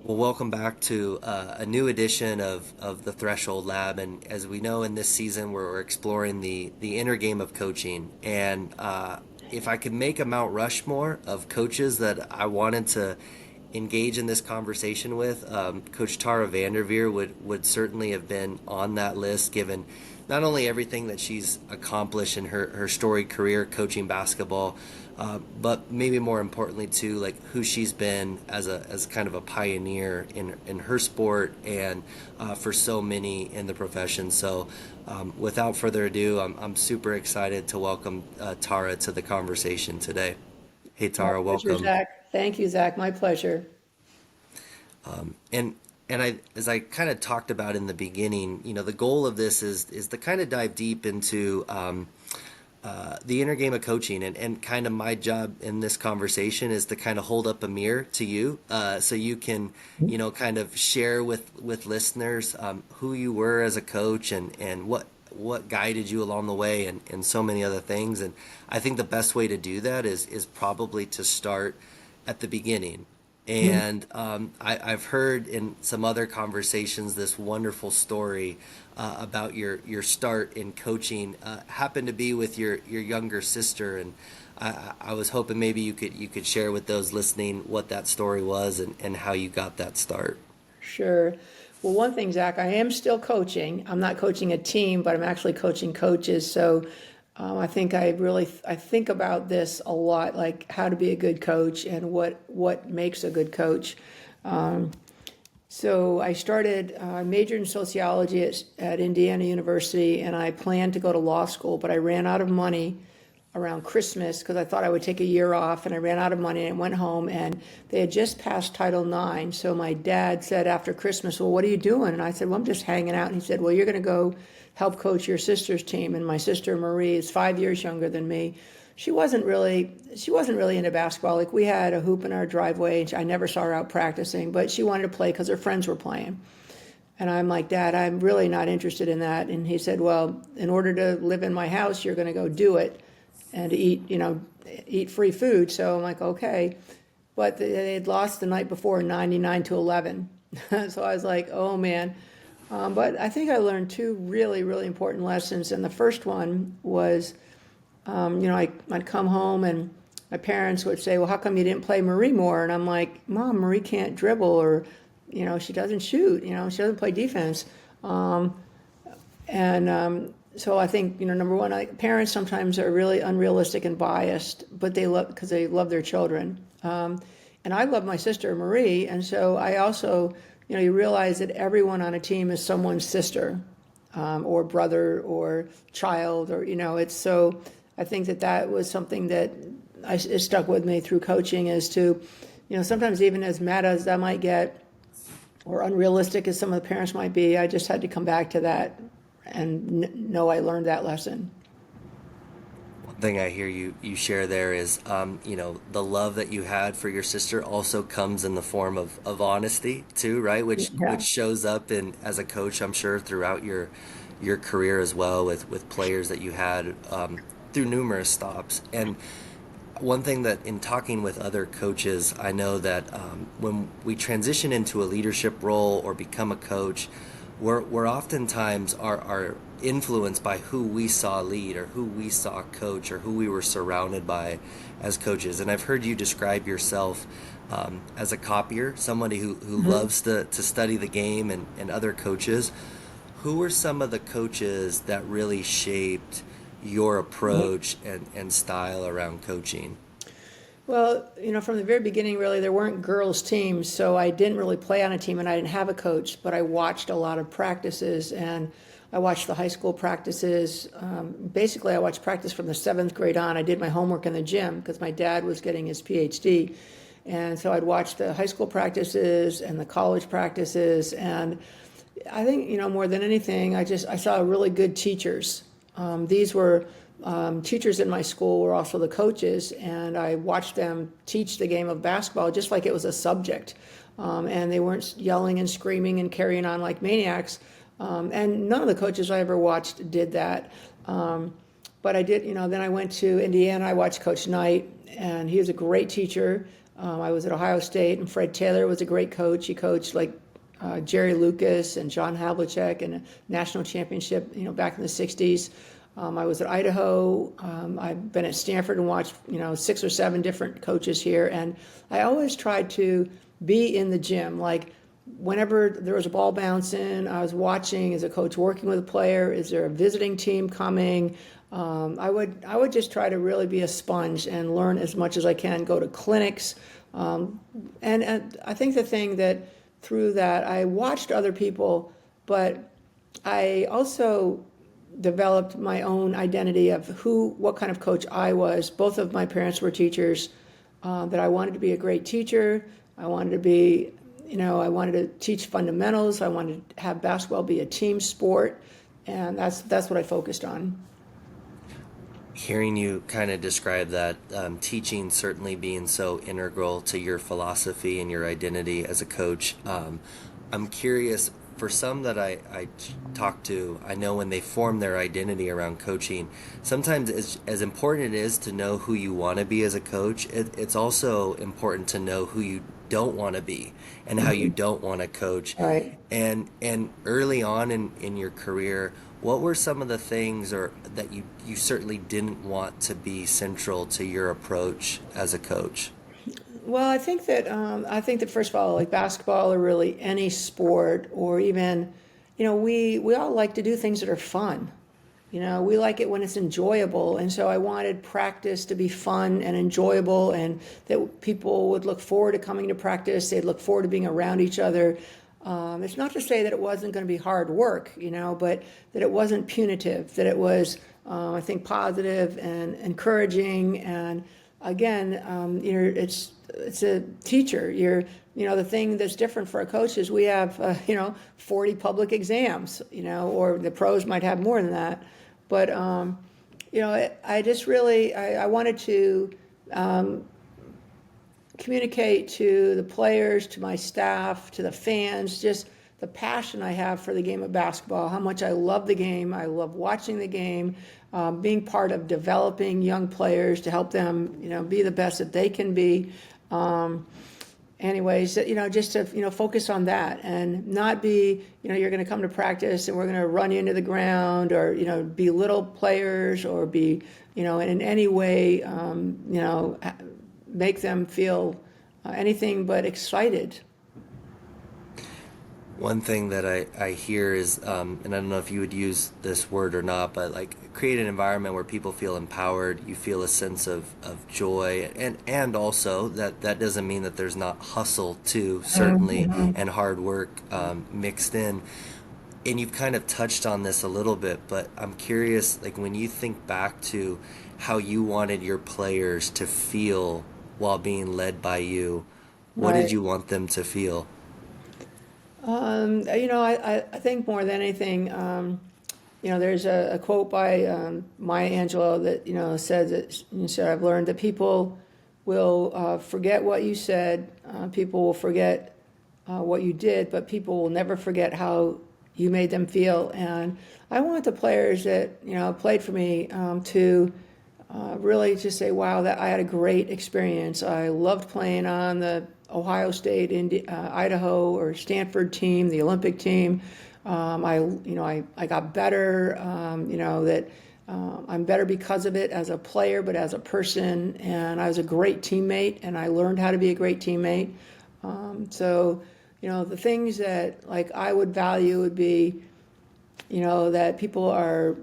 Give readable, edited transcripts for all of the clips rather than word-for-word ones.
Well, welcome back to a new edition of the Threshold Lab. And as we know, in this season, we're exploring the inner game of coaching. And if I could make a Mount Rushmore of coaches that I wanted to engage in this conversation with, Coach Tara VanDerveer would certainly have been on that list, given not only everything that she's accomplished in her storied career coaching basketball, but maybe more importantly too, like who she's been as kind of a pioneer in her sport and for so many in the profession. So without further ado, I'm super excited to welcome Tara to the conversation today. Hey My Tara, pleasure, welcome. Zach. Thank you, Zach. My pleasure. And as I kind of talked about in the beginning, the goal of this is to kind of dive deep into the inner game of coaching, and kind of my job in this conversation is to kind of hold up a mirror to you, so you can kind of share with listeners who you were as a coach, and what guided you along the way, and so many other things. And I think the best way to do that is probably to start at the beginning. And I've heard in some other conversations this wonderful story about your start in coaching. Happened to be with your younger sister, and I was hoping maybe you could share with those listening what that story was, and how you got that start. Sure. Well, one thing, Zach, I am still coaching. I'm not coaching a team, but I'm actually coaching coaches. So I think I think about this a lot, like how to be a good coach and what makes a good coach. So I majored in sociology at Indiana University, and I planned to go to law school, but I ran out of money around Christmas because I thought I would take a year off, and I ran out of money and went home, and they had just passed Title IX. So my dad said after Christmas, well, what are you doing? And I said, well, I'm just hanging out. And he said, well, you're going to go help coach your sister's team. And my sister Marie is 5 years younger than me. She wasn't really into basketball. Like, we had a hoop in our driveway, and I never saw her out practicing, but she wanted to play because her friends were playing. And I'm like, Dad, I'm really not interested in that. And he said, well, in order to live in my house, you're going to go do it and to eat free food. So I'm like, okay. But they had lost the night before, 99-11. So I was like, oh man. But I think I learned two really, really important lessons. And the first one was, I'd come home and my parents would say, well, how come you didn't play Marie more? And I'm like, Mom, Marie can't dribble, or, she doesn't shoot, she doesn't play defense. So I think, number one, parents sometimes are really unrealistic and biased, but because they love their children. And I love my sister Marie, and so I also, you realize that everyone on a team is someone's sister, or brother, or child, or it's so. I think that was something that it stuck with me through coaching, is to, sometimes even as mad as I might get, or unrealistic as some of the parents might be, I just had to come back to that and know I learned that lesson. One thing I hear you share there is, the love that you had for your sister also comes in the form of honesty too, right? Which Yeah. shows up in as a coach, I'm sure, throughout your career as well, with players that you had through numerous stops. And one thing that, in talking with other coaches, I know that when we transition into a leadership role or become a coach, we're oftentimes are influenced by who we saw lead, or who we saw coach, or who we were surrounded by as coaches. And I've heard you describe yourself as a copier, somebody who loves to study the game, and other coaches. Who were some of the coaches that really shaped your approach and style around coaching? Well, from the very beginning, really, there weren't girls' teams, so I didn't really play on a team and I didn't have a coach, but I watched a lot of practices, and I watched the high school practices. Basically, I watched practice from the seventh grade on. I did my homework in the gym because my dad was getting his PhD. And so I'd watch the high school practices and the college practices. And I think, more than anything, I saw really good teachers. These were teachers in my school were also the coaches, and I watched them teach the game of basketball just like it was a subject. And they weren't yelling and screaming and carrying on like maniacs. And none of the coaches I ever watched did that. But I did, then I went to Indiana. I watched Coach Knight, and he was a great teacher. I was at Ohio State, and Fred Taylor was a great coach. He coached like Jerry Lucas and John Havlicek in a national championship, back in the 60s. I was at Idaho. I've been at Stanford and watched, 6 or 7 different coaches here. And I always tried to be in the gym. Like whenever there was a ball bouncing, I was watching, is a coach working with a player? Is there a visiting team coming? I would just try to really be a sponge and learn as much as I can, go to clinics. And I think the thing that through that, I watched other people, but I also developed my own identity of what kind of coach I was. Both of my parents were teachers, that I wanted to be a great teacher. I wanted to be, I wanted to teach fundamentals. I wanted to have basketball be a team sport. And that's what I focused on. Hearing you kind of describe that, teaching certainly being so integral to your philosophy and your identity as a coach, I'm curious, for some that I talk to, I know when they form their identity around coaching, sometimes as important it is to know who you want to be as a coach, it's also important to know who you don't want to be and how you don't want to coach. Right. And early on in your career, what were some of the things that you certainly didn't want to be central to your approach as a coach? Well, I think that first of all, like basketball or really any sport, or even, we all like to do things that are fun. We like it when it's enjoyable, and so I wanted practice to be fun and enjoyable, and that people would look forward to coming to practice. They'd look forward to being around each other. It's not to say that it wasn't going to be hard work, but that it wasn't punitive, that it was, I think, positive and encouraging. And again, it's a teacher. The thing that's different for a coach is we have, 40 public exams, or the pros might have more than that. But, I just really, I wanted to communicate to the players, to my staff, to the fans, just the passion I have for the game of basketball, how much I love the game. I love watching the game, being part of developing young players to help them, be the best that they can be. Anyways, just to, focus on that and not be, you're going to come to practice and we're going to run you into the ground, or, belittle players, or be, in any way, make them feel anything but excited. One thing that I hear is, and I don't know if you would use this word or not, but like create an environment where people feel empowered, you feel a sense of joy, and also that doesn't mean that there's not hustle too, certainly, and hard work mixed in. And you've kind of touched on this a little bit, but I'm curious, like when you think back to how you wanted your players to feel while being led by you, what did you want them to feel? I think more than anything, there's a quote by Maya Angelou that, says that, I've learned that people will forget what you said, people will forget what you did, but people will never forget how you made them feel. And I want the players that, played for me to really just say, wow, that I had a great experience. I loved playing on the Ohio State, Idaho, or Stanford team, the Olympic team. I got better. That I'm better because of it as a player, but as a person. And I was a great teammate, and I learned how to be a great teammate. The things that like I would value would be, that people are,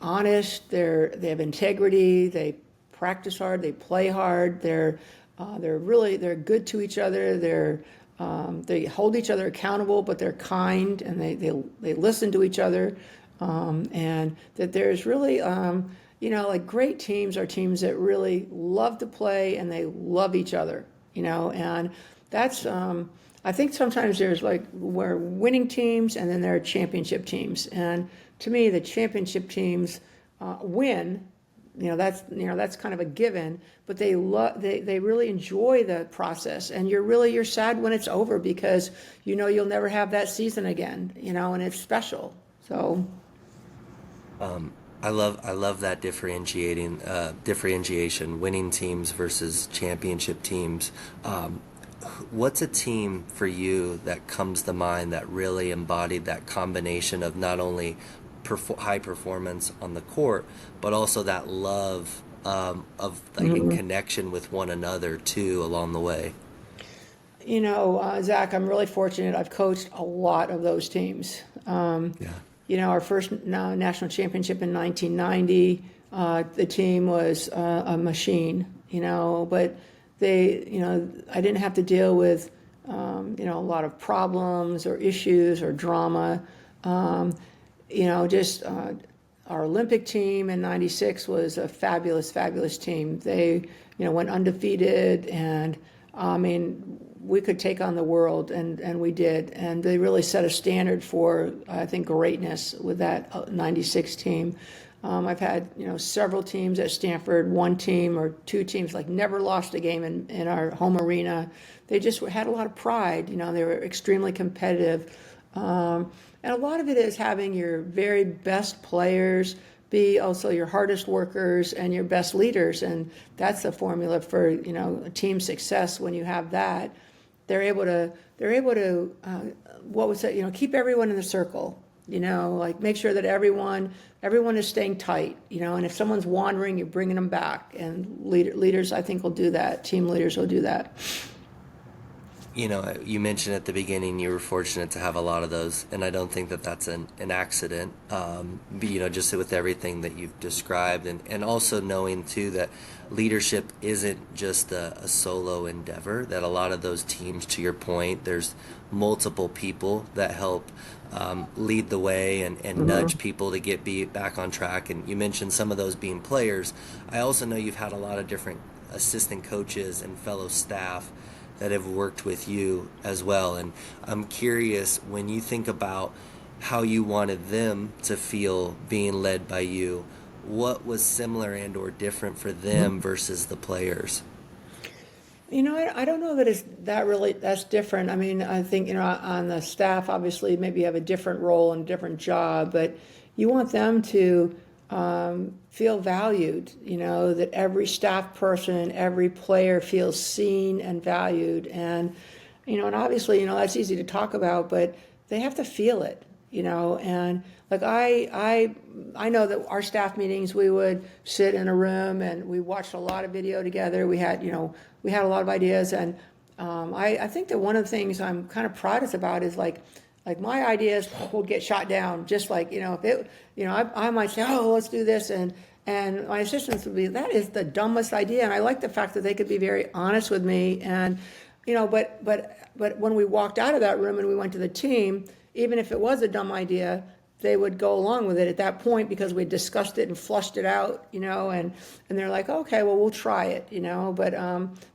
honest. They have integrity. They practice hard. They play hard. They're good to each other. They hold each other accountable, but they're kind, and they listen to each other. And that there's really, like great teams are teams that really love to play and they love each other, and that's, I think sometimes there's like we're winning teams and then there are championship teams. And to me, the championship teams win. That's kind of a given, but they really enjoy the process, and you're sad when it's over because you'll never have that season again, and it's special. So I love that differentiation, winning teams versus championship teams. What's a team for you that comes to mind that really embodied that combination of not only high performance on the court, but also that love of like in connection with one another too along the way? Zach, I'm really fortunate. I've coached a lot of those teams. Yeah. Our first national championship in 1990, the team was a machine, but I didn't have to deal with, a lot of problems or issues or drama. Just our Olympic team in 96 was a fabulous, fabulous team. They, went undefeated, and I mean, we could take on the world, and we did. And they really set a standard for, I think, greatness with that 96 team. I've had, several teams at Stanford, one team or two teams, like never lost a game in our home arena. They just had a lot of pride. They were extremely competitive. And a lot of it is having your very best players be also your hardest workers and your best leaders. And that's the formula for, team success. When you have that, they're able to what was it, keep everyone in the circle, like make sure that everyone is staying tight, and if someone's wandering, you're bringing them back. And leaders, I think, will do that. Team leaders will do that. You mentioned at the beginning you were fortunate to have a lot of those, and I don't think that that's an accident. But, just with everything that you've described, and also knowing too that leadership isn't just a solo endeavor. That a lot of those teams, to your point, there's multiple people that help lead the way and nudge people to be back on track. And you mentioned some of those being players. I also know you've had a lot of different assistant coaches and fellow staff that have worked with you as well. And I'm curious, when you think about how you wanted them to feel being led by you, what was similar and or different for them versus the players? I don't know that that's different. I mean, I think, on the staff, obviously, maybe you have a different role and a different job, but you want them to feel valued, that every staff person, every player feels seen and valued. And, and obviously, that's easy to talk about, but they have to feel it, and like I know that our staff meetings, we would sit in a room and we watched a lot of video together. We had a lot of ideas. And I think that one of the things I'm kind of proudest about is like my ideas will get shot down, just like, if it, I might say, oh, let's do this. And my assistants would be, that is the dumbest idea. And I like the fact that they could be very honest with me. And, but when we walked out of that room and we went to the team, even if it was a dumb idea, they would go along with it at that point because we discussed it and flushed it out, and they're like, okay, well, we'll try it,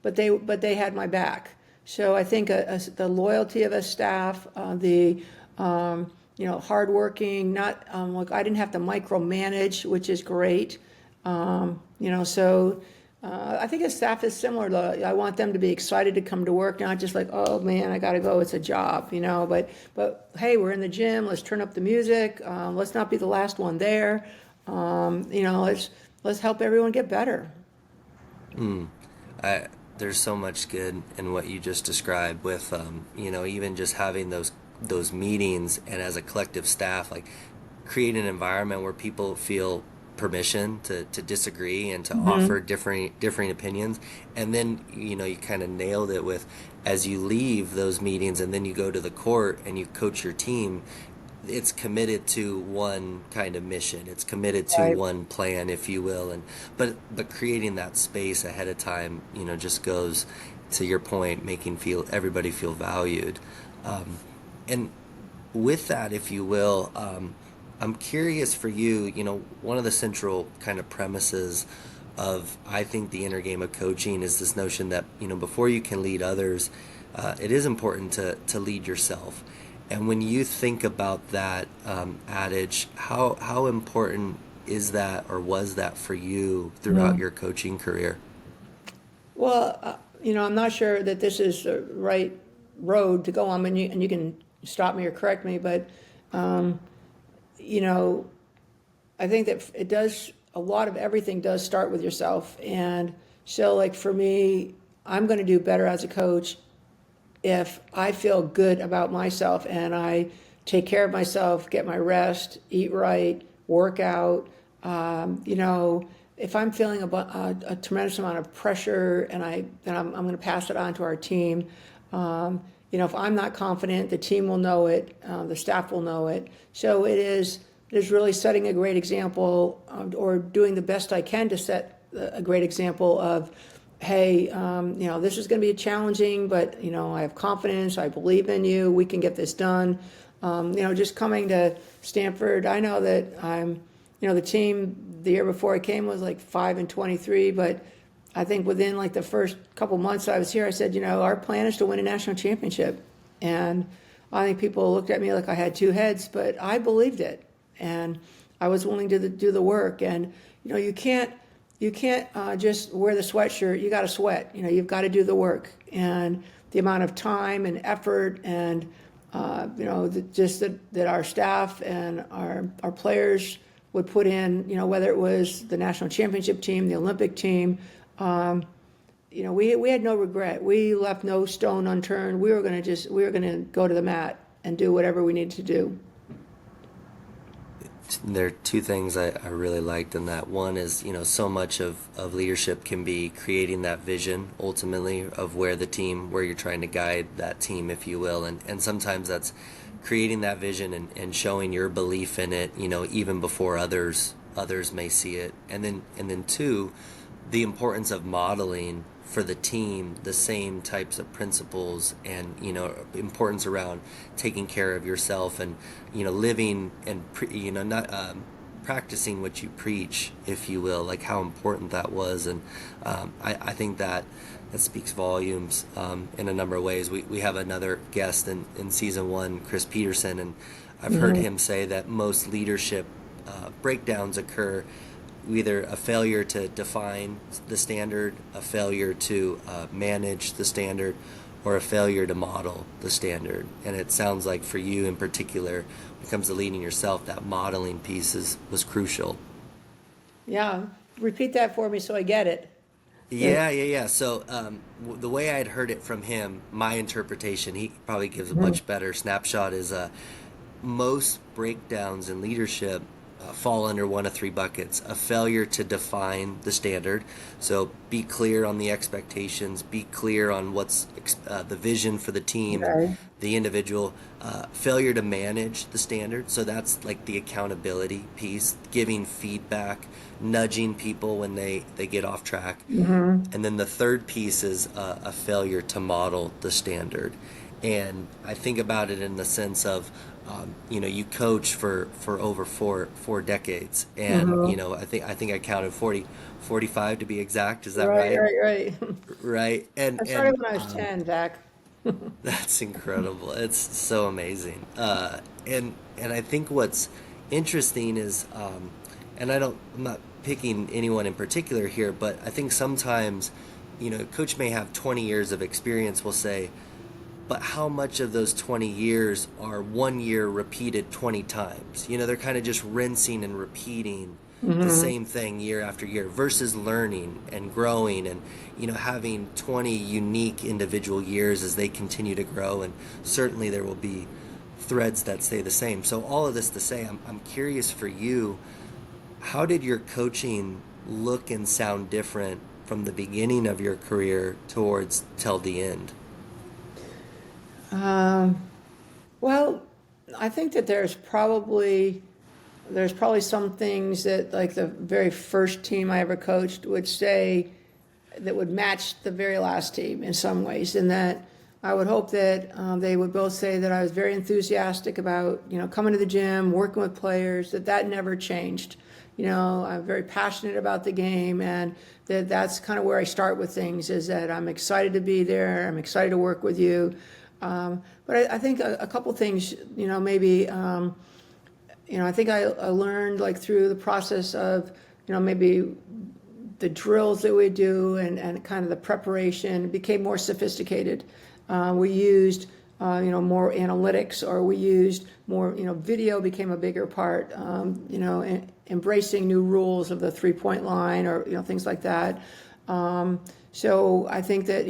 but they had my back. So I think the loyalty of a staff, the hardworking, not like I didn't have to micromanage, which is great. So I think a staff is similar. I want them to be excited to come to work, not just like, oh man, I got to go, it's a job, But hey, we're in the gym. Let's turn up the music. Let's not be the last one there. Let's help everyone get better. There's so much good in what you just described with, even just having those meetings and as a collective staff, like create an environment where people feel permission to disagree and to offer differing opinions. And then, you kind of nailed it with, as you leave those meetings and then you go to the court and you coach your team, it's committed to one kind of mission. It's committed to Right. one plan, if you will. And but creating that space ahead of time, just goes to your point, making everybody feel valued. And with that, if you will, I'm curious for you, one of the central kind of premises of, I think, the inner game of coaching is this notion that, before you can lead others, it is important to lead yourself. And when you think about that adage, how important is that, or was that for you throughout your coaching career? Well, I'm not sure that this is the right road to go on, and you can stop me or correct me, but, I think that it does, a lot of everything does start with yourself. And so like for me, I'm going to do better as a coach if I feel good about myself and I take care of myself, get my rest, eat right, work out. If I'm feeling a tremendous amount of pressure and then I'm going to pass it on to our team. If I'm not confident, the team will know it, the staff will know it. So it is really setting a great example, or doing the best I can to set a great example of, hey, this is going to be challenging, but, I have confidence, I believe in you, we can get this done. Just coming to Stanford, I know that the team the year before I came was like 5-23, but I think within like the first couple months I was here, I said, our plan is to win a national championship. And I think people looked at me like I had two heads, but I believed it. And I was willing to do the work. And, you can't just wear the sweatshirt. You got to sweat. You've got to do the work. And the amount of time and effort and, just that our staff and our players would put in, whether it was the national championship team, the Olympic team, we had no regret. We left no stone unturned. We were going to go to the mat and do whatever we needed to do. There are two things I really liked in that. One is, so much of leadership can be creating that vision ultimately of where you're trying to guide that team, if you will. And sometimes that's creating that vision and showing your belief in it, even before others may see it. And then two, the importance of modeling for the team the same types of principles and importance around taking care of yourself and living and not practicing what you preach, if you will, like how important that was. And I think that speaks volumes in a number of ways. We have another guest in season 1, Chris Peterson, and I've heard him say that most leadership breakdowns occur either a failure to define the standard, a failure to manage the standard, or a failure to model the standard. And it sounds like for you in particular, when it comes to leading yourself, that modeling piece was crucial. Yeah, repeat that for me so I get it. Yeah. So the way I had heard it from him, my interpretation, he probably gives a much better snapshot, is most breakdowns in leadership fall under one of three buckets: a failure to define the standard, so be clear on the expectations, be clear on what's the vision for the team, Okay. the individual. Failure to manage the standard, so that's like the accountability piece, giving feedback, nudging people when they get off track. And then the third piece is a failure to model the standard. And I think about it in the sense of you coach for over four decades, and I think I counted 45 to be exact. Is that right? Right. Right. I started when I was 10, Zach. That's incredible. It's so amazing. And I think what's interesting is, and I'm not picking anyone in particular here, but I think sometimes, coach may have 20 years of experience, we'll say, but how much of those 20 years are 1 year repeated 20 times? They're kind of just rinsing and repeating the same thing year after year versus learning and growing and, having 20 unique individual years as they continue to grow. And certainly there will be threads that stay the same. So all of this to say, I'm curious for you, how did your coaching look and sound different from the beginning of your career towards till the end? Well, I think that there's probably some things that, like, the very first team I ever coached would say that would match the very last team in some ways, and that I would hope that they would both say that I was very enthusiastic about coming to the gym, working with players, that never changed. I'm very passionate about the game, and that's kind of where I start with things, is that I'm excited to be there, I'm excited to work with you. But I think a couple things, maybe, I think I learned, like, through the process of, maybe the drills that we do and kind of the preparation became more sophisticated. We used more analytics, or we used more, video became a bigger part, embracing new rules of the 3-point line, or, things like that. So I think that,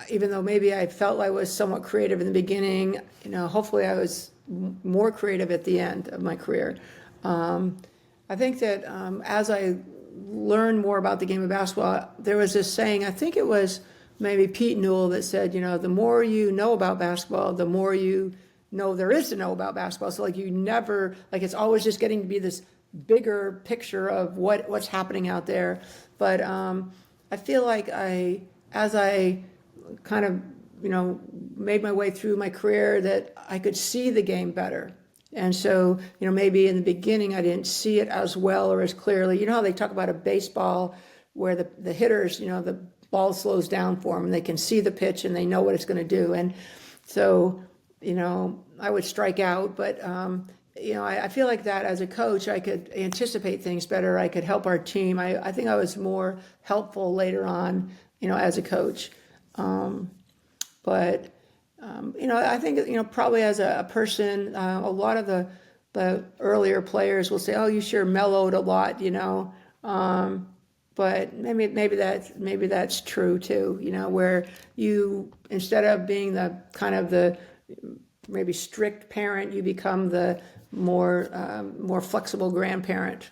even though maybe I felt I was somewhat creative in the beginning, hopefully I was more creative at the end of my career. I think that as I learned more about the game of basketball, there was this saying, I think it was maybe Pete Newell, that said, the more you know about basketball, the more you know there is to know about basketball. So like you never, like it's always just getting to be this bigger picture of what's happening out there. But I feel like as I kind of, made my way through my career, that I could see the game better. And so, maybe in the beginning I didn't see it as well or as clearly. You know how they talk about a baseball where the hitters, the ball slows down for them and they can see the pitch and they know what it's going to do. And so, I would strike out, but, I feel like that as a coach, I could anticipate things better. I could help our team. I think I was more helpful later on, as a coach. But I think, probably as a person, a lot of the earlier players will say, oh, you sure mellowed a lot, but maybe that's true too, where you, instead of being the kind of the maybe strict parent, you become the more flexible grandparent.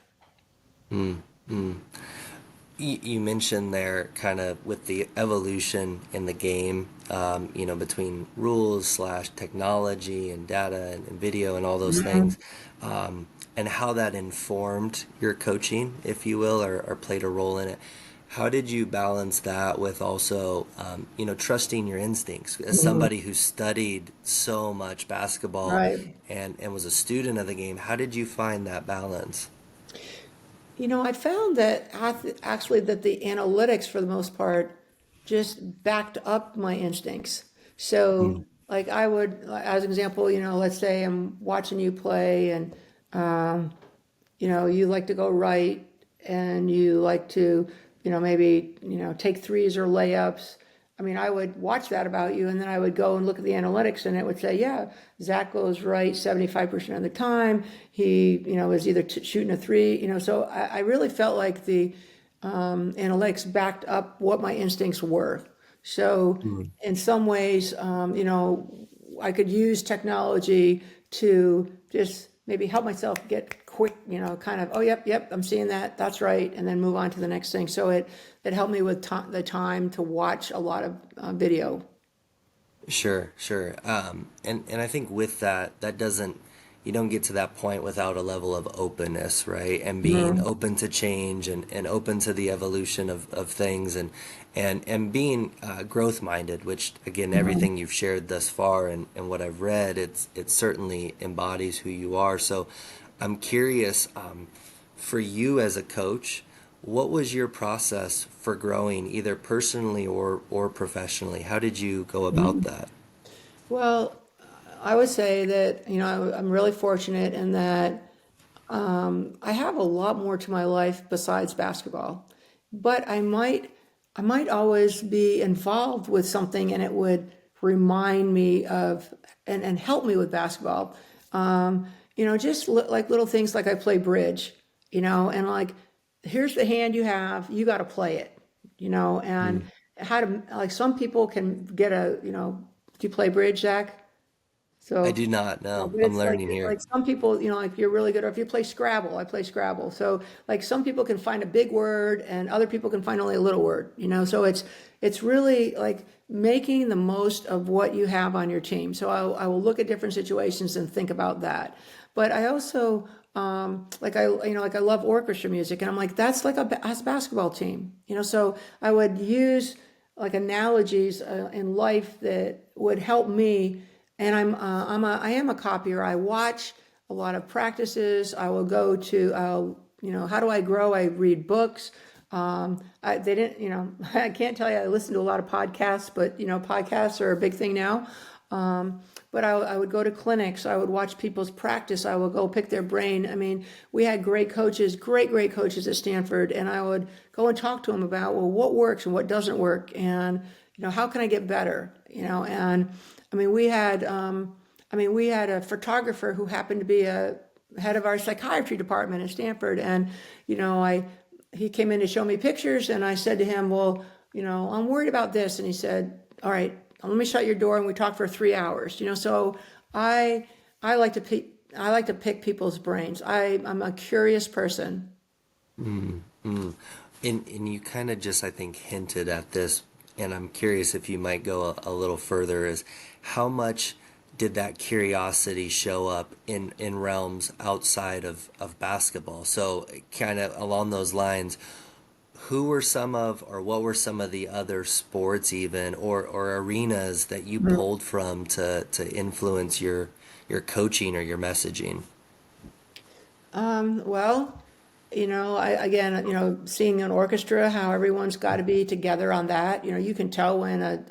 You mentioned there kind of with the evolution in the game, between rules / technology and data and video and all those things, and how that informed your coaching, if you will, or played a role in it. How did you balance that with also, trusting your instincts? As somebody who studied so much basketball Right. and was a student of the game, how did you find that balance? I found that actually that the analytics for the most part just backed up my instincts. So like I would, as an example, let's say I'm watching you play and, you like to go right and you like to, maybe, take threes or layups. I mean, I would watch that about you, and then I would go and look at the analytics, and it would say, yeah, Zach goes right 75% of the time. He, is either shooting a three, so I really felt like the analytics backed up what my instincts were. So in some ways, I could use technology to just maybe help myself get quick, kind of, oh, yep, I'm seeing that, that's right, and then move on to the next thing. So it helped me with the time to watch a lot of video. Sure, sure. And I think with that, you don't get to that point without a level of openness, right? And being open to change and open to the evolution of things and being growth minded, which again, everything you've shared thus far and what I've read, it certainly embodies who you are. So I'm curious, for you as a coach, what was your process for growing either personally or professionally? How did you go about that? Well, I would say that, I'm really fortunate in that I have a lot more to my life besides basketball, but I might always be involved with something and it would remind me of and help me with basketball. Just like little things like I play bridge, and like, here's the hand you have, you got to play it, and how to, like some people can get do you play bridge, Zach? I So do not know. but I'm it's like learning here. like some people, like you're really good, or if you play Scrabble, I play Scrabble. So like some people can find a big word and other people can find only a little word, so it's really like making the most of what you have on your team. So I will look at different situations and think about that. But I also like I love orchestra music, and I'm like, that's like a basketball team, so I would use like analogies in life that would help me. And I am a copier. I watch a lot of practices. I will go to, how do I grow? I read books. They didn't, I can't tell you, I listen to a lot of podcasts, but, podcasts are a big thing now. But I would go to clinics. I would watch people's practice. I would go pick their brain. I mean, we had great coaches, great coaches at Stanford. And I would go and talk to them about, well, what works and what doesn't work? And, how can I get better? And we had a photographer who happened to be a head of our psychiatry department at Stanford, and he came in to show me pictures, and I said to him, well, I'm worried about this, and he said, all right, let me shut your door, and we talked for 3 hours. So I I like to pick people's brains. I'm a curious person. And you kind of just, I think, hinted at this, and I'm curious if you might go a little further, is how much did that curiosity show up in realms outside of basketball? So kind of along those lines, who were some of, or what were some of the other sports even, or arenas that you pulled from to influence your coaching or your messaging? Well, seeing an orchestra, how everyone's got to be together on that. You can tell when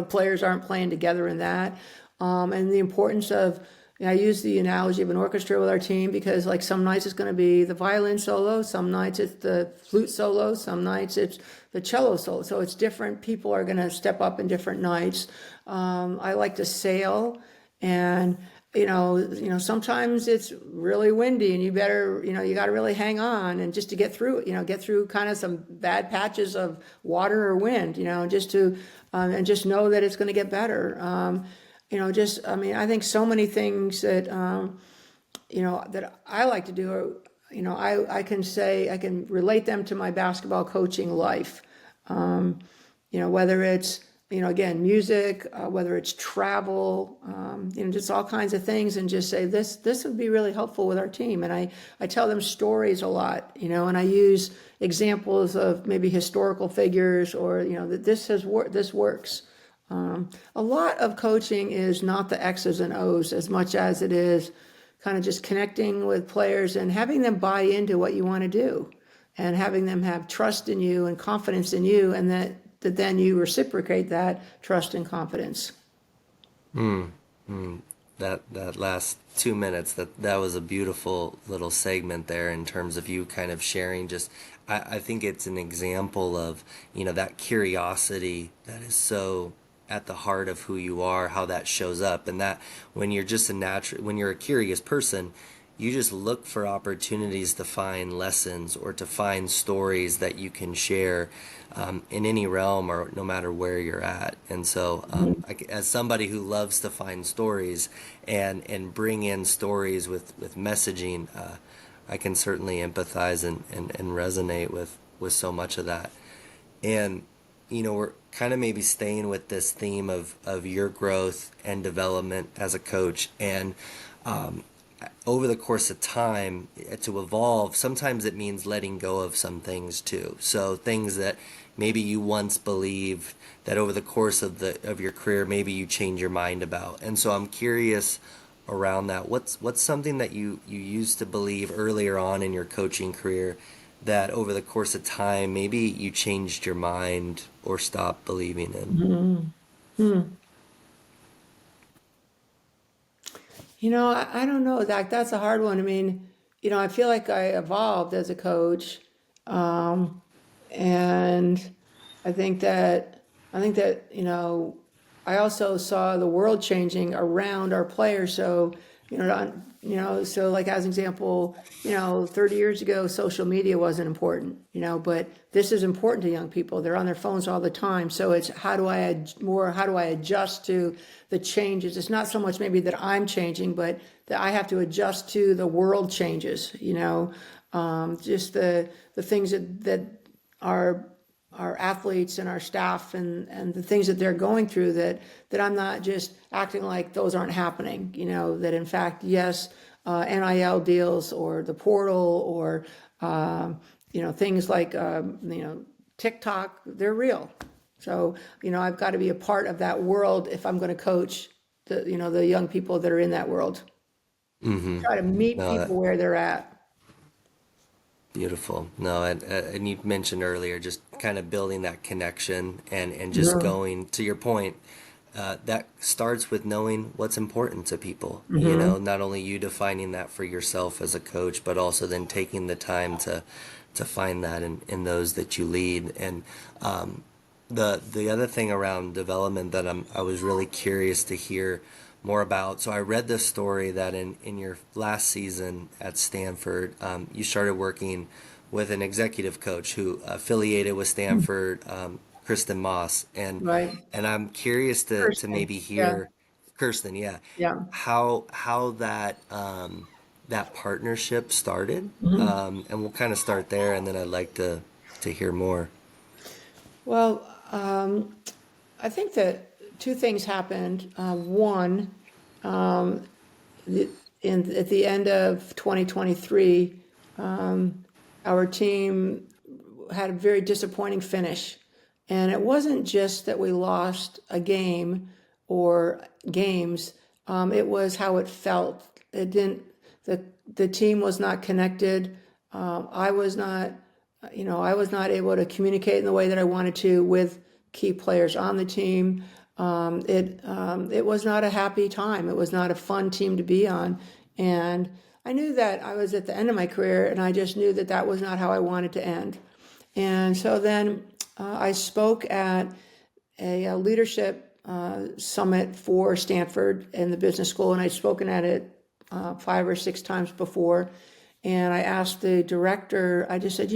players aren't playing together in that. And the importance of, I use the analogy of an orchestra with our team because like some nights it's going to be the violin solo, some nights it's the flute solo, some nights it's the cello solo. So it's different. People are going to step up in different nights. I like to sail, and sometimes it's really windy and you better, you got to really hang on and just to get through, get through kind of some bad patches of water or wind, just to, and just know that it's going to get better. I think so many things that, that I like to do are, I can say, I can relate them to my basketball coaching life. Whether it's, again, music, whether it's travel, just all kinds of things, and just say this would be really helpful with our team. And I tell them stories a lot, and I use examples of maybe historical figures or, that this works. A lot of coaching is not the X's and O's as much as it is kind of just connecting with players and having them buy into what you want to do and having them have trust in you and confidence in you, and that then you reciprocate that trust and confidence. That last 2 minutes, that was a beautiful little segment there in terms of you kind of sharing just, I think it's an example of, that curiosity that is so at the heart of who you are, how that shows up, and that when you're just when you're a curious person, you just look for opportunities to find lessons or to find stories that you can share in any realm or no matter where you're at. And so, as somebody who loves to find stories and bring in stories with messaging, I can certainly empathize and resonate with so much of that. And we're kind of maybe staying with this theme of your growth and development as a coach. And over the course of time, to evolve, sometimes it means letting go of some things too. So things that maybe you once believed that over the course of your career, maybe you change your mind about. And so I'm curious around that. What's something that you used to believe earlier on in your coaching career that over the course of time, maybe you changed your mind or stopped believing in? I don't know, Zach. That's a hard one. I feel like I evolved as a coach, and I think that I also saw the world changing around our players. So so like as an example, 30 years ago, social media wasn't important, but this is important to young people. They're on their phones all the time. So it's how do I adjust to the changes? It's not so much maybe that I'm changing, but that I have to adjust to the world changes, just the things that our athletes and our staff and the things that they're going through, that I'm not just acting like those aren't happening, that in fact, yes, NIL deals or the portal or, things like, TikTok, they're real. So, I've got to be a part of that world if I'm going to coach the young people that are in that world. Try to meet No, people where they're at. beautiful. No, and you mentioned earlier just kind of building that connection and just going to your point. That starts with knowing what's important to people. Not only you defining that for yourself as a coach, but also then taking the time to find that in those that you lead. And The other thing around development that I was really curious to hear more about. So I read this story that in your last season at Stanford, you started working with an executive coach who affiliated with Stanford, Kristen Moss, Right. and I'm curious to Kirsten. maybe Yeah. hear Kirsten, yeah, Yeah. how that that partnership started, Mhm. and we'll kind of start there, and then I'd like to hear more. Well, I think that two things happened. One, the, at the end of 2023, our team had a very disappointing finish. And it wasn't just that we lost a game or games, it was how it felt. It didn't, the, the team was not connected. I was not, I was not able to communicate in the way that I wanted to with key players on the team. It was not a happy time. It was not a fun team to be on. And I knew that I was at the end of my career, and I just knew that that was not how I wanted to end. And so then I spoke at a leadership summit for Stanford and the business school, and I'd spoken at it 5 or 6 times before. And I asked the director, I just said,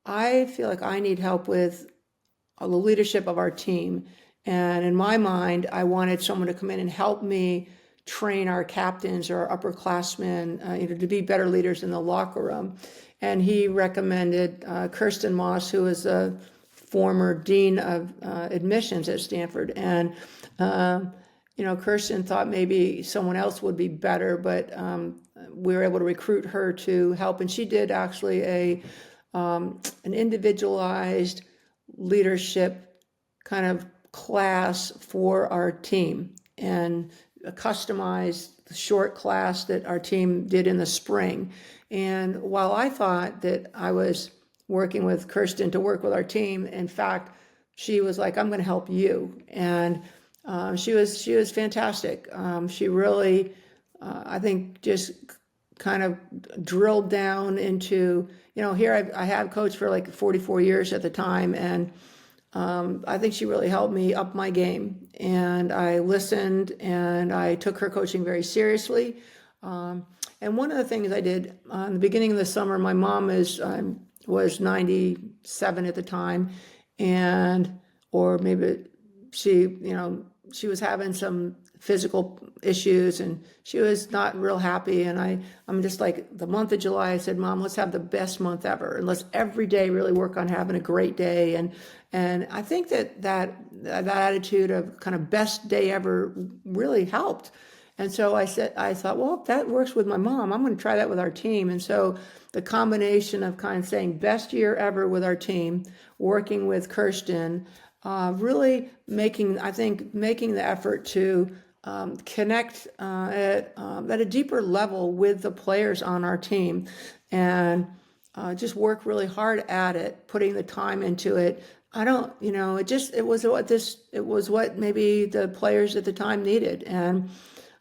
I feel like I need help with the leadership of our team. And in my mind, I wanted someone to come in and help me train our captains or our upperclassmen, to be better leaders in the locker room. And he recommended Kirsten Moss, who is a former dean of admissions at Stanford. And Kirsten thought maybe someone else would be better, but we were able to recruit her to help. And she did actually an individualized leadership kind of class for our team, and a customized short class that our team did in the spring. And while I thought that I was working with Kirsten to work with our team, in fact, she was like, "I'm going to help you," and she was fantastic. She really, I think, just kind of drilled down into, here I had coached for like 44 years at the time, and I think she really helped me up my game. And I listened, and I took her coaching very seriously. And one of the things I did in the beginning of the summer, my mom was 97 at the time, and or maybe she was having some physical issues, and she was not real happy. And I'm just like, the month of July, I said, Mom, let's have the best month ever, and let's every day really work on having a great day. And I think that attitude of kind of best day ever really helped. And so I thought, well, if that works with my mom, I'm going to try that with our team. And so the combination of kind of saying best year ever with our team, working with Kirsten, really making the effort to connect at a deeper level with the players on our team, and just work really hard at it, putting the time into it. I don't, it was what maybe the players at the time needed. And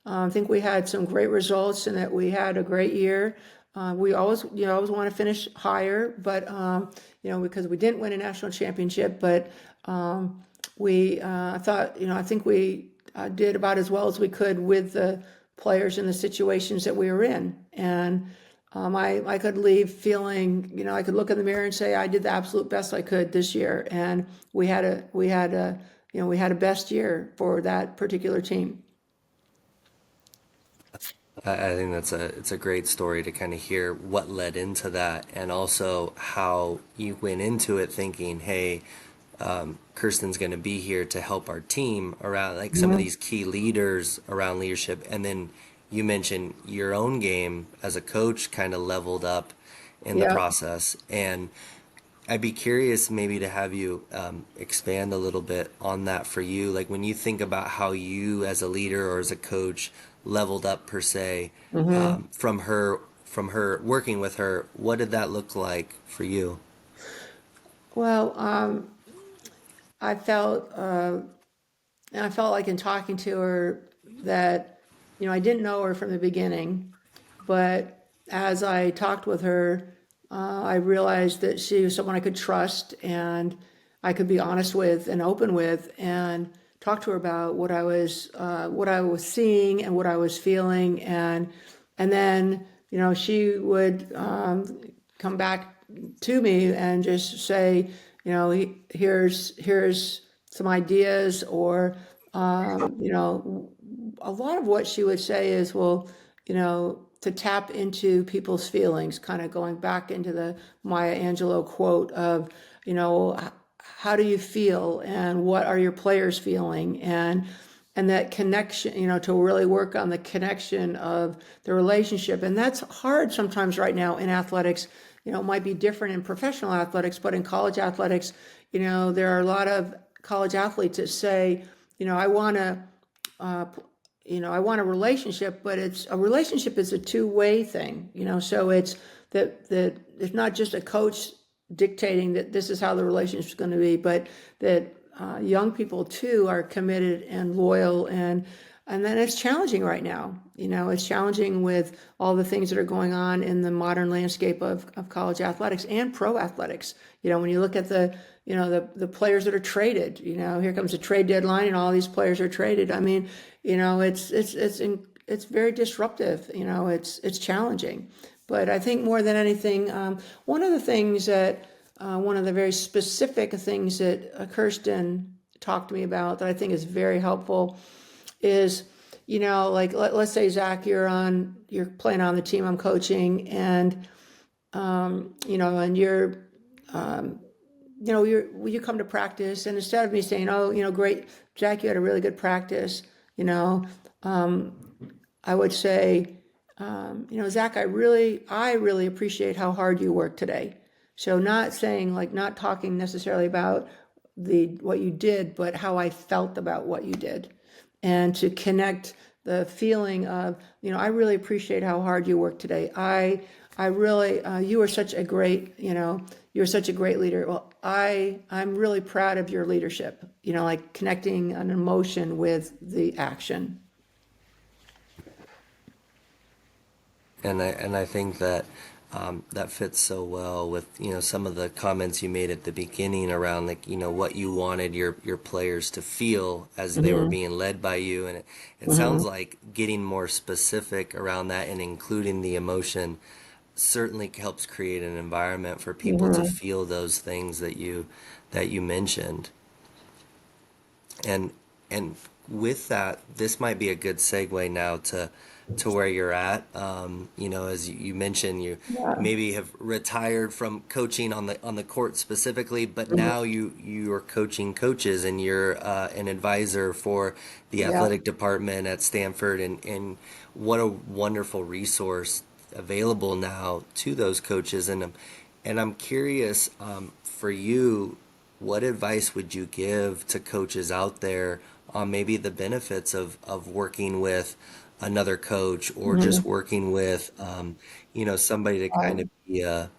I think we had some great results, and that we had a great year. We always want to finish higher, but because we didn't win a national championship, but I think we did about as well as we could with the players and the situations that we were in. And I could leave feeling, I could look in the mirror and say I did the absolute best I could this year, and we had a best year for that particular team. I think it's a great story to kind of hear what led into that, and also how you went into it thinking, hey, Kirsten's going to be here to help our team around like some of Yeah. these key leaders around leadership. And then you mentioned your own game as a coach kind of leveled up in the Yeah. process. And I'd be curious maybe to have you expand a little bit on that for you. Like when you think about how you as a leader or as a coach leveled up per se, from her working with her, what did that look like for you? Well, I felt, and I felt like in talking to her that, I didn't know her from the beginning, but as I talked with her, I realized that she was someone I could trust, and I could be honest with and open with, and talk to her about what I was seeing and what I was feeling, and then she would come back to me and just say, here's some ideas, or a lot of what she would say is, well, to tap into people's feelings, kind of going back into the Maya Angelou quote of, how do you feel and what are your players feeling? And that connection, to really work on the connection of the relationship. And that's hard sometimes right now in athletics. It might be different in professional athletics, but in college athletics, there are a lot of college athletes that say, I want to, I want a relationship, but a relationship is a two-way thing, so it's that it's not just a coach dictating that this is how the relationship is going to be, but that young people too are committed and loyal, and then it's challenging right now. It's challenging with all the things that are going on in the modern landscape of college athletics and pro athletics. When you look at the players that are traded, here comes a trade deadline and all these players are traded. I mean, it's very disruptive. It's challenging. But I think more than anything, one of the very specific things that Kirsten talked to me about that I think is very helpful is, like let's say, Zach, you're playing on the team I'm coaching, and and you come to practice, and instead of me saying, oh, great, Jack, you had a really good practice, I would say, Zach, I really appreciate how hard you worked today. So not talking necessarily about what you did, but how I felt about what you did, and to connect the feeling of, I really appreciate how hard you worked today. I really, you are such a great, you're such a great leader. Well, I'm really proud of your leadership, like connecting an emotion with the action. And I think that that fits so well with some of the comments you made at the beginning around what you wanted your players to feel as they were being led by you, and it sounds like getting more specific around that and including the emotion certainly helps create an environment for people to feel those things that you mentioned. And with that, this might be a good segue now to where you're at. As you mentioned, you maybe have retired from coaching on the court specifically, but now you are coaching coaches, and you're an advisor for the athletic department at Stanford, and what a wonderful resource available now to those coaches. And I'm curious, for you, what advice would you give to coaches out there on maybe the benefits of working with another coach, or just working with somebody to kind of be a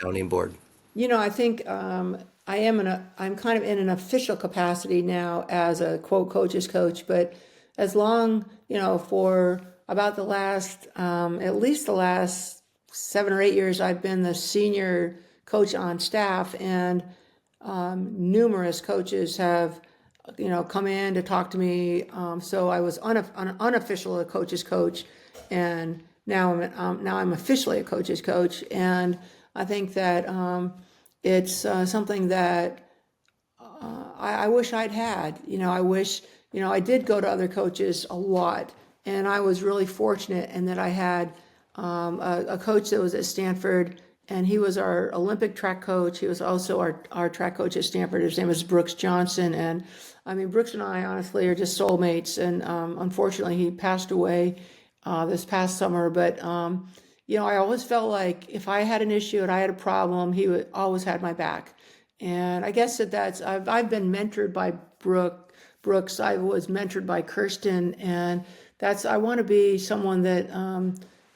sounding board? I think I'm kind of in an official capacity now as a quote coach's coach, but as long, for about at least the last 7 or 8 years, I've been the senior coach on staff, and numerous coaches have, come in to talk to me. So I was unofficial a coach's coach, and now I'm officially a coach's coach. And I think that it's something that I wish I'd had. I wish, I did go to other coaches a lot, and I was really fortunate in that I had a coach that was at Stanford, and he was our Olympic track coach. He was also our track coach at Stanford. His name was Brooks Johnson. And I mean, Brooks and I honestly are just soulmates. And unfortunately, he passed away this past summer. But, I always felt like if I had an issue and I had a problem, he always had my back. And I guess I've been mentored by Brooks. I was mentored by Kirsten. And I want to be someone that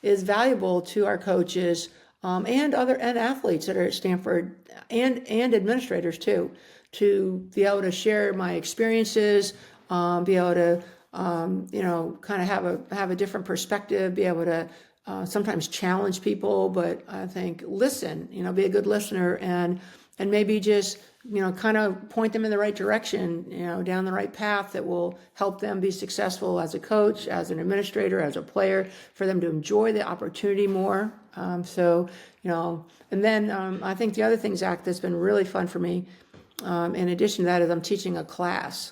is valuable to our coaches, and athletes that are at Stanford, and administrators too, to be able to share my experiences, be able to kind of have a different perspective, be able to sometimes challenge people, but I think listen, be a good listener, and maybe just kind of point them in the right direction, down the right path that will help them be successful as a coach, as an administrator, as a player, for them to enjoy the opportunity more. And then I think the other thing, Zach, that's been really fun for me, in addition to that, is I'm teaching a class.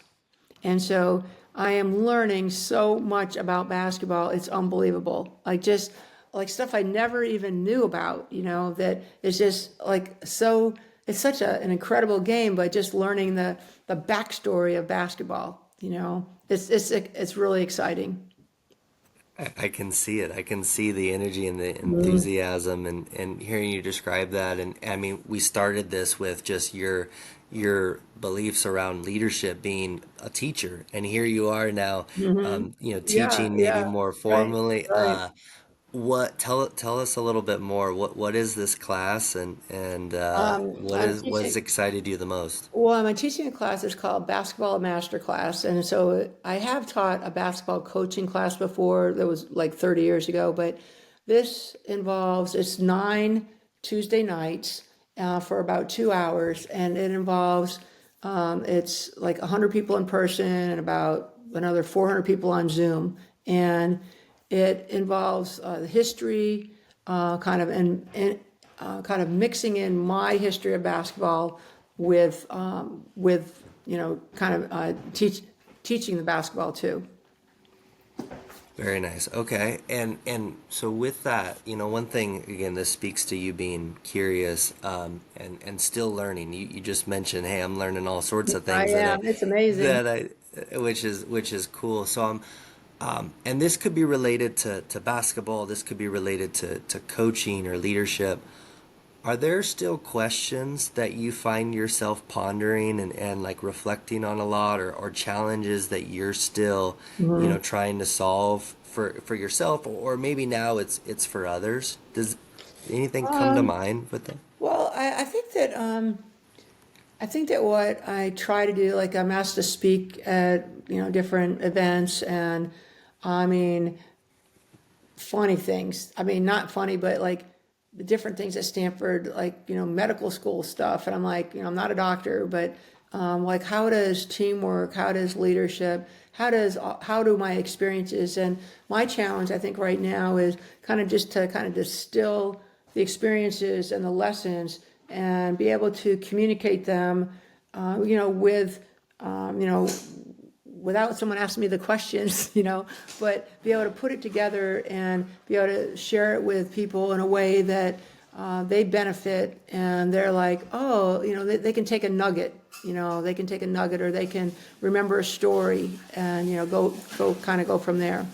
And so I am learning so much about basketball. It's unbelievable. Just like stuff I never even knew about, that is just like so, it's such an incredible game, but just learning the backstory of basketball, it's really exciting. I can see it. I can see the energy and the enthusiasm and hearing you describe that. And I mean, we started this with just your beliefs around leadership being a teacher, and here you are now, Yeah, teaching maybe yeah, more right, formally. right. What tell us a little bit more. What is this class, and I'm what has teaching. excited you the most? Well, I'm teaching a class. It's called Basketball Master Class, and so I have taught a basketball coaching class before. That was like 30 years ago, but this involves it's 9 Tuesday nights for about 2 hours, and it involves it's like 100 people in person and about another 400 people on Zoom, and it involves the history, kind of mixing in my history of basketball with kind of teaching the basketball too. Very nice. Okay. And so with that, one thing again, this speaks to you being curious, and still learning. You just mentioned, hey, I'm learning all sorts of I things am. It's amazing. that I which is cool. So and this could be related to basketball. This could be related to coaching or leadership. Are there still questions that you find yourself pondering and like reflecting on a lot, or challenges that you're still, trying to solve for yourself, or maybe now it's for others? Does anything come to mind with that? Well, I think that what I try to do, like I'm asked to speak at different events, and I mean funny things. I mean, not funny, but like the different things at Stanford, like, medical school stuff. And I'm like, I'm not a doctor, but like, how does teamwork, how does leadership, how do my experiences, and my challenge, I think right now is kind of just to kind of distill the experiences and the lessons and be able to communicate them, with, without someone asking me the questions, but be able to put it together and be able to share it with people in a way that they benefit, and they're like, oh, they can take a nugget, they can take a nugget, or they can remember a story, and go from there.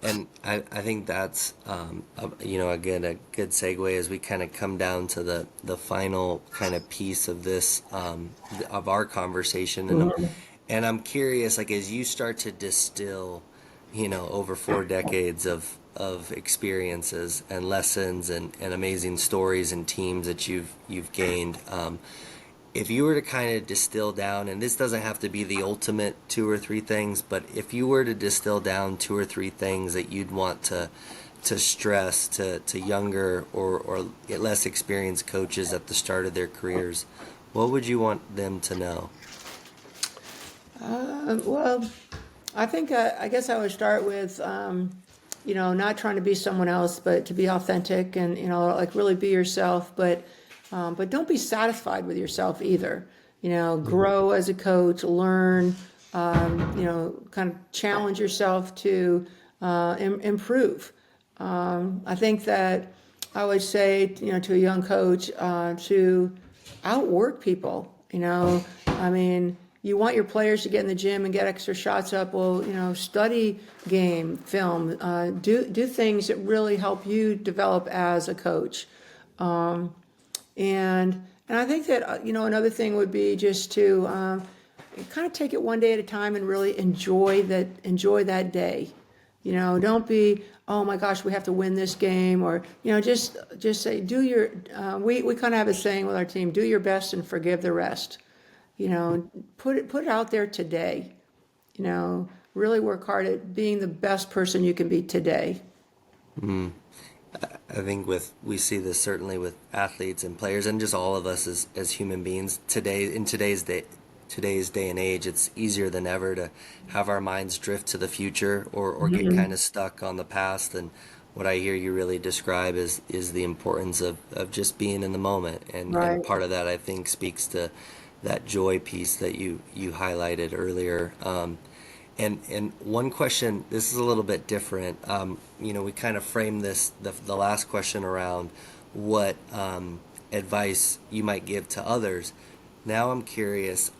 And I think that's again a good segue as we kind of come down to the final kind of piece of this of our conversation, and I'm curious, like, as you start to distill, over 4 decades of experiences and lessons and amazing stories and teams that you've gained. If you were to kind of distill down, and this doesn't have to be the ultimate 2 or 3 things, but if you were to distill down 2 or 3 things that you'd want to stress to younger or less experienced coaches at the start of their careers, what would you want them to know? Well, I think I guess I would start with not trying to be someone else, but to be authentic, and like really be yourself, but don't be satisfied with yourself either. Grow as a coach, learn, kind of challenge yourself to improve. I think that I would say, to a young coach, to outwork people. I mean, you want your players to get in the gym and get extra shots up. Well, study game, film, do things that really help you develop as a coach. And I think that another thing would be just to kind of take it one day at a time and really enjoy that day. Don't be, oh my gosh, we have to win this game, or just say, do your. We kind of have a saying with our team: do your best and forgive the rest. Put it out there today. Really work hard at being the best person you can be today. I think we see this certainly with athletes and players and just all of us as human beings today in today's day and age. It's easier than ever to have our minds drift to the future or get kind Hmm. of stuck on the past. And what I hear you really describe is the importance of just being in the moment. And Right. part of that I think speaks to that joy piece that you highlighted earlier. And one question, this is a little bit different. We kind of framed the last question around what advice you might give to others. Now I'm curious,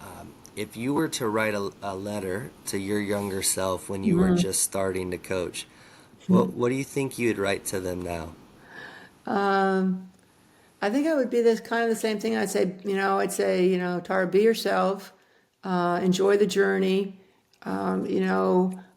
if you were to write a letter to your younger self when you were Hmm. just starting to coach, what do you think you'd write to them now? Um, I think I would be this kind of the same thing. I'd say, Tara, be yourself, enjoy the journey,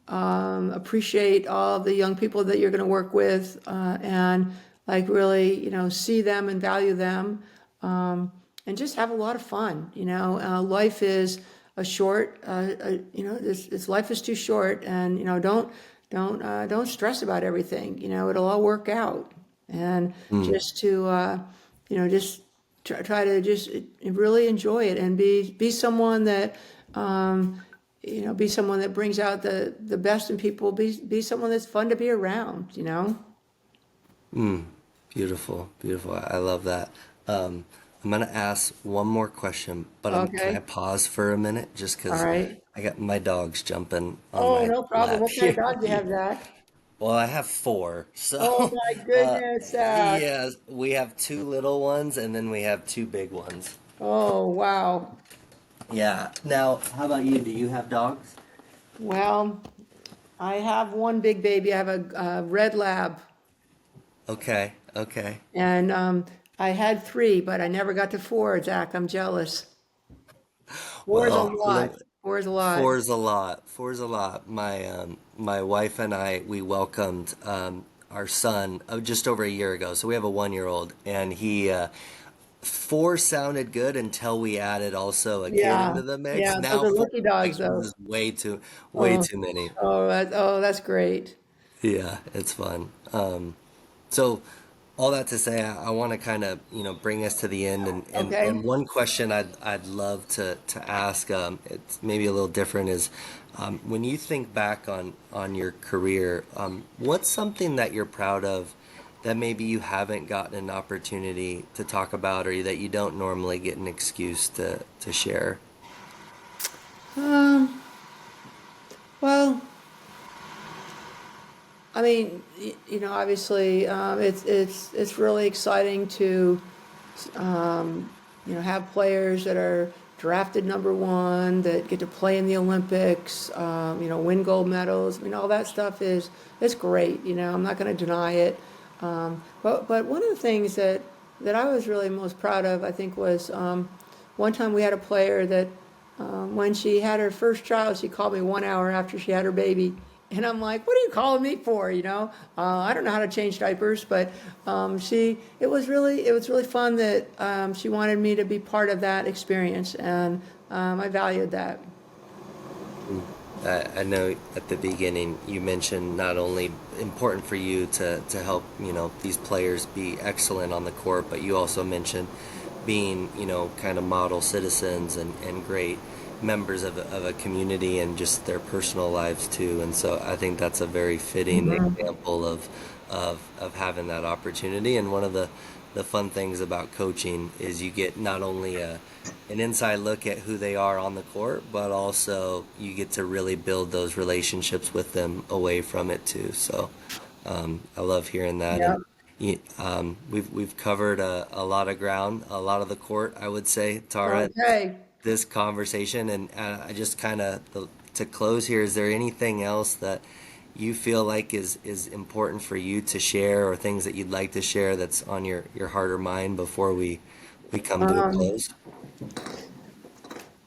appreciate all the young people that you're going to work with, and like really, see them and value them, and just have a lot of fun. Life is a short, this life is too short, and don't stress about everything. It'll all work out, and Mm, just to just try to just really enjoy it and be someone that be someone that brings out the best in people. Be someone that's fun to be around. mm, beautiful, beautiful. I love that. I'm gonna ask one more question, but can I Okay. pause for a minute just All because right. I got my dogs jumping on Oh, my no problem. lap What kind of here. dog do you have, Zach? Well, I have four, Oh so my uh, goodness, Zach. yeah, we have two little ones and then we have two big ones. Oh, wow. Yeah. Now, how about you? Do you have dogs? Well, I have one big baby. I have a red lab, Okay, okay. and I had three, but I never got to four, Zach. I'm jealous. Four is a Well, lot. Four is a lot. four is a lot. Four is a lot. My wife and I we welcomed our son just over a year ago. So we have a 1 year old, and he four sounded good until we added also a kid Yeah, into the mix. yeah. Those Now are four lucky dogs, like, though. is way Oh, too many. that's great. Yeah, it's fun. So all that to say, I want to kind of bring us to the end, and Okay. one question I'd love to ask, it's maybe a little different, is when you think back on your career, what's something that you're proud of that maybe you haven't gotten an opportunity to talk about, or that you don't normally get an excuse to share? Um, well, I mean, obviously, it's really exciting to have players that are drafted number one that get to play in the Olympics, win gold medals. I mean, all that stuff is it's great. I'm not going to deny it. But one of the things that I was really most proud of, I think, was one time we had a player that when she had her first child, she called me 1 hour after she had her baby. And I'm like, what are you calling me for? I don't know how to change diapers, but it was really fun that she wanted me to be part of that experience, and I valued that. I know at the beginning you mentioned not only important for you to help these players be excellent on the court, but you also mentioned being kind of model citizens and great members of a community and just their personal lives too. And so I think that's a very fitting Mhm. example of having that opportunity. And one of the fun things about coaching is you get not only an inside look at who they are on the court, but also you get to really build those relationships with them away from it too. So I love hearing that, and Yeah. we've covered a lot of ground, a lot of the court, I would say, Tara, Okay. this conversation, and I just kind of to close here. Is there anything else that you feel like is important for you to share, or things that you'd like to share that's on your heart or mind before we come to a Um, close?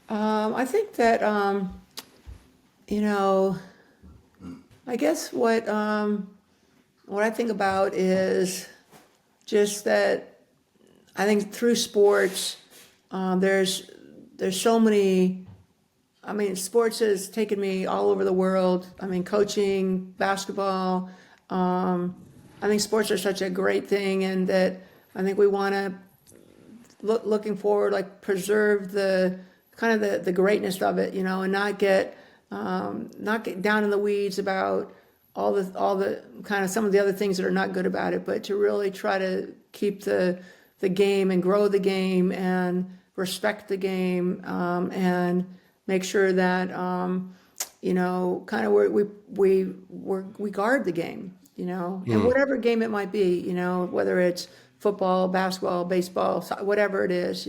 I think that you know, I guess what I think about is just that I think through sports, there's so many. I mean, sports has taken me all over the world. I mean, coaching, basketball, I think sports are such a great thing, and that I think we want to looking forward, like preserve the kind of the greatness of it, and not get down in the weeds about all the kind of some of the other things that are not good about it, but to really try to keep the game and grow the game and respect the game, and make sure that kind of we guard the game, and whatever game it might be, whether it's football, basketball, baseball, whatever it is,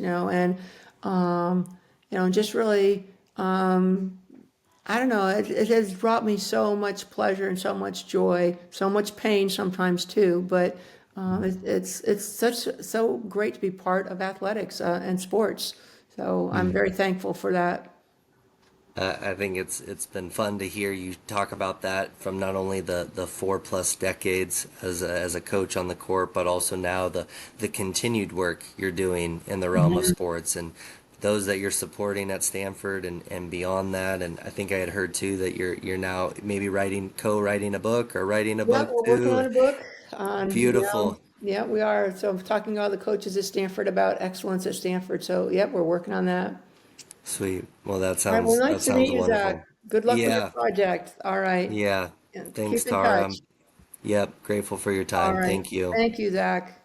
just really, I don't know, it has brought me so much pleasure and so much joy, so much pain sometimes too, but it's so great to be part of athletics and sports. So I'm very thankful for that. I think it's been fun to hear you talk about that from not only the 4+ decades as a coach on the court, but also now the continued work you're doing in the realm of sports and those that you're supporting at Stanford and beyond that. And I think I had heard too that you're now maybe co-writing a book or writing a Yeah, book we're working on too. a book on, Beautiful. yeah, we are. So I'm talking to all the coaches at Stanford about excellence at Stanford. So, yep, we're working on that. Sweet. Well, that All right, well, sounds nice to meet you, wonderful. Zach. Good luck with your Yeah. project. All right. Yeah. And Thanks, keep in Tara. touch. Yep. Grateful for your All time. right. Thank you. Thank you, Zach.